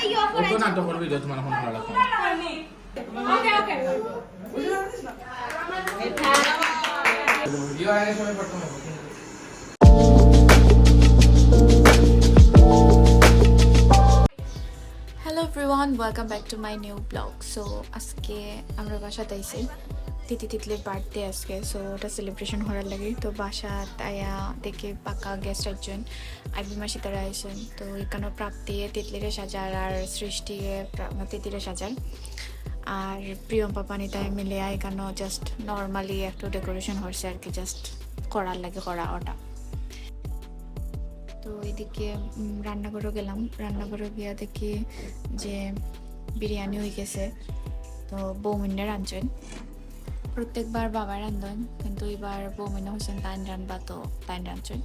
ওকে নাটক করবি তো তোমার এখন ভালো লাগবে ওকে ওকে ভিডিও আগে সবাই করতে হবে hello everyone welcome back to my new blog so আজকে আমরা বাসাতে আইছি তিতলির বার্থডে আজকে সো ওটা সেলিব্রেশন করার লাগে তো বাসাত আয়া দেখে পাকা গেস্ট একজন আইবি মাসি তারা আইসেন তো এখানে প্রাপ্তি তিতলিরে সাজার আর সৃষ্টি তিতিরে সাজার আর প্রিয়ম পাপানিতায় মিলে এখানে জাস্ট নর্মালি একটু ডেকোরেশন হয়েছে আর কি জাস্ট করার লাগে করা ওটা তো এদিকে রান্নাঘরে গেলাম রান্নাঘরে গিয়া দেখি যে বিরিয়ানি হয়ে গেছে তো বৌমিনে রাঁধছেন প্রত্যেকবার বাবা রান্ধন কিন্তু এবার বৌমিনা হোসেন তাইন রানবা তো তাইন রাঁধছেন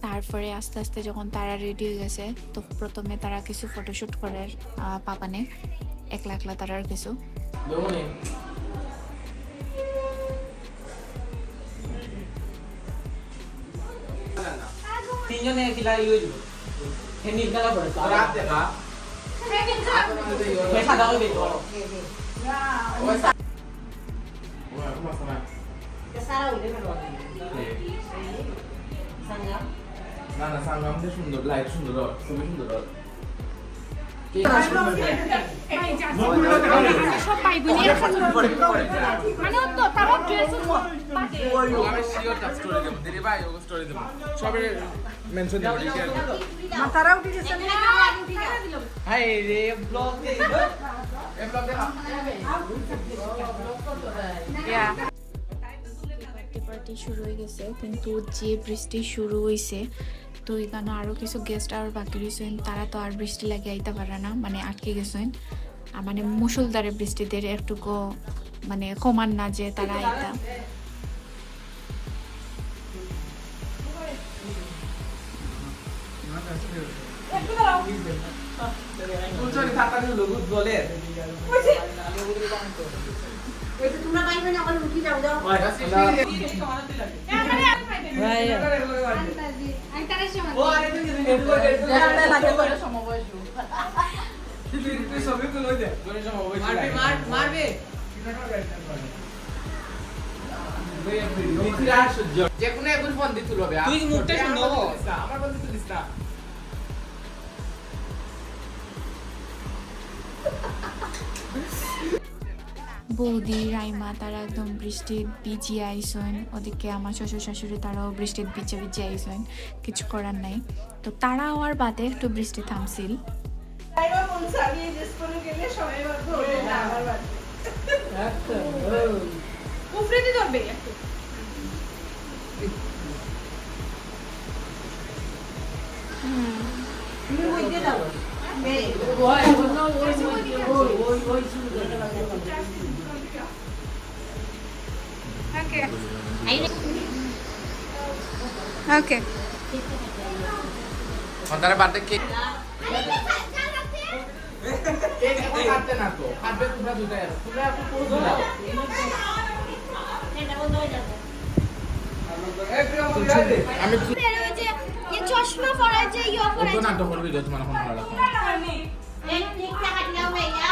তারপরে আস্তে আস্তে যখন তারা রেডি হয়ে গেছে তো প্রথমে তারা কিছু ফটোশ্যুট করে পাপানে একলা একলা তারার কিছু তিনজনে খেলা ইউজ হেনি খেলা করে রাত দেখা পয়সা দাও দিতো না না সাংগামতে সুন্দর লাইট সুন্দর খুবই সুন্দর সব পাই বুনি মানে তো তারা ড্রেস আমি শিওর টাচ স্টোরি দেব দেরি ভাই ও স্টোরি দেব সবে মেনশন দেব শেয়ার তারা উঠে গেছে হাই রে ব্লগ দে এই ব্লগ দেখা পার্টি শুরু হয়ে গেছে কিন্তু যে বৃষ্টি শুরু হয়েছে তো এখানে আরও কিছু গেস্ট আর বাকি রয়েছেন তারা তো আর বৃষ্টি লাগে আইতে পারে না মানে আটকে গেছেন আর মানে মুষলধারে বৃষ্টিদের একটুকু মানে কমান না যে তারা আইতা কুলচরি থাকার লোক বলে ওইটা তোমরা পাইবে না আমার উঠি যাও যাও ভাই আমি তারা সময় ও আরে তুই সবই তো লই দে মারবে মারবে যে কোনো একবার ফোন দিতে হবে তুই মুখটা সুন্দর আমার ফোন দিতে দিস না বৌদি রাইমা তারা একদম বৃষ্টির ভিজিয়ে আইসেন ওদিকে আমার শ্বশুর শাশুড়ি তারাও বৃষ্টির ভিজিয়ে আইসেন কিছু করার নাই তো তারাও আর বাদে একটু বৃষ্টি থামছিল উফরেতে ধরবে তুমি ওইতে দাও ওকে ওকে তারা বার্থডে কেক কেক এখন কাটতে না তো কাটবে তোমরা দুটাই তোমরা একটু পুরো দাও আমি ये चश्मा पड़ा है ये ऑफर ওকে নাটক করবি তো তোমার এখন ভালো লাগবে है ठीक टाका दिया भैया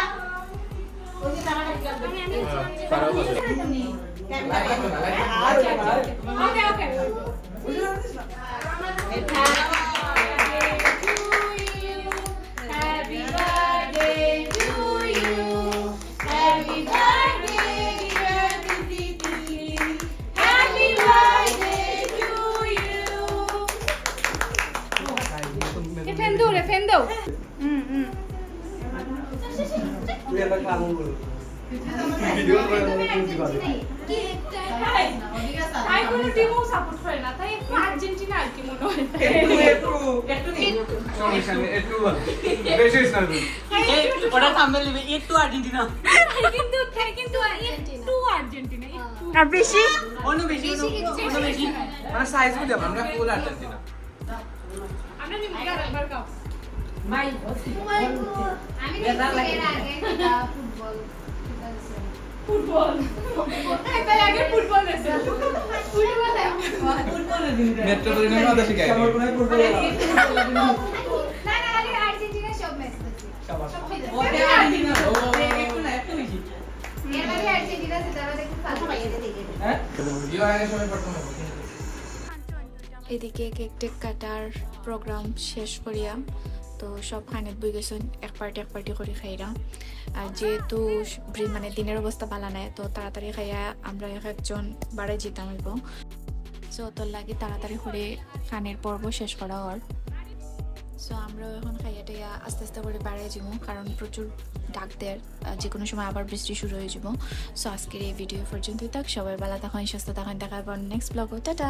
ओके टाका दिया পারো কত ওকে ওকে Happy birthday to you. Happy birthday, dear Titi. Happy birthday to you. Fendo তুই একটা কাম কর ভিডিও করে তুই পাবি তাই কোনো টিমও সাপোর্ট করে না তাই একটু আর্জেন্টিনা আর কি মনে হয় একটু বেশি না ওটা থাম্বনেল দিবে একটু আর্জেন্টিনা কিন্তু একটু আর্জেন্টিনা একটু আর বেশি অন্য বেশি অন্য বেশি মানে সাইজ বুঝে আমরা ফুল আর্জেন্টিনা আমরা নিমকে আরেকবার খাও ভাই আমি এর আগে ফুটবল তাই আগে ফুটবল আছে মেট্রোপলিটন মধ্যে শিখাই আমার কোন ফুটবল না না আগে আর্জেন্টিনা সব ম্যাচ আছে বিবাহের সময় প্রথম এদিকে কেক টেক কাটার প্রোগ্রাম শেষ করিয়া তো সব খাইনত বই গেছেন এক পার্টি করে খাইরা আর যেহেতু মানে দিনের অবস্থা ভালো নাই তো তাড়াতাড়ি খাইয়া আমরা একজন বাড়ি যেতাম হইব সো তোর লাগে তাড়াতাড়ি করে খানের পর্ব শেষ করা হওয়ার সো আমরা এখন খাইয়া টাইয়া আস্তে আস্তে করে বাড়াই যাবো কারণ প্রচুর ডাক দেয় যে কোনো সময় আবার বৃষ্টি শুরু হয়ে যাব সো আজকের এই ভিডিও পর্যন্তই থাক সবাই ভালো থাকুন সুস্থ থাকুন দেখা হবে নেক্সট ব্লগ টাটা